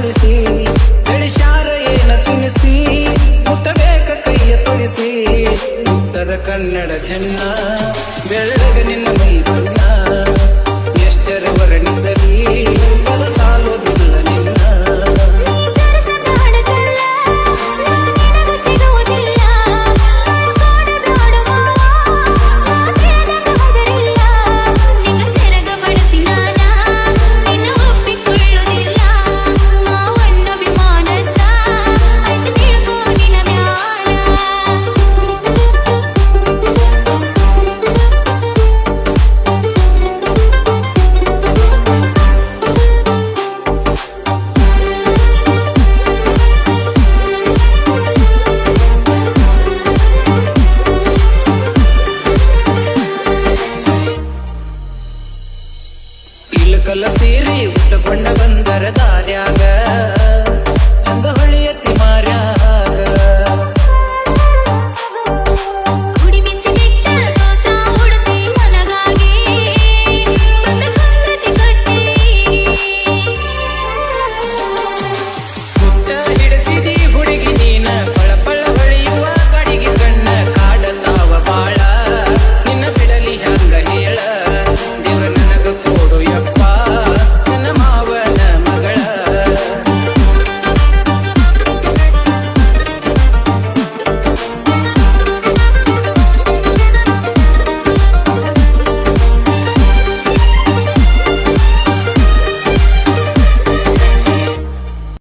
ಉಳಿಸಿ ಬೆಳೆಸ್ಯಾರ ಏನ ತಿನಿಸಿ ಮುಟ್ಟಬೇಕ ಕೈಯ ತೊಳಿಸಿ ಉತ್ತರ ಕನ್ನಡ ಜನ್ನ ಬೆಳ್ಳಗ ನಿನ್ನ ಮೈ ಬಣ್ಣ ಎಷ್ಟರ ವರ್ಣಿಸಲಿ ಪದ ಸಾಲೋದಿಲ್ಲ ನಿನ್ನ ಇಳಕಲ ಸೀರಿ ಉಟ್ಟುಕೊಂಡ ಬಂದರ ದಾರ್ಯಾಗ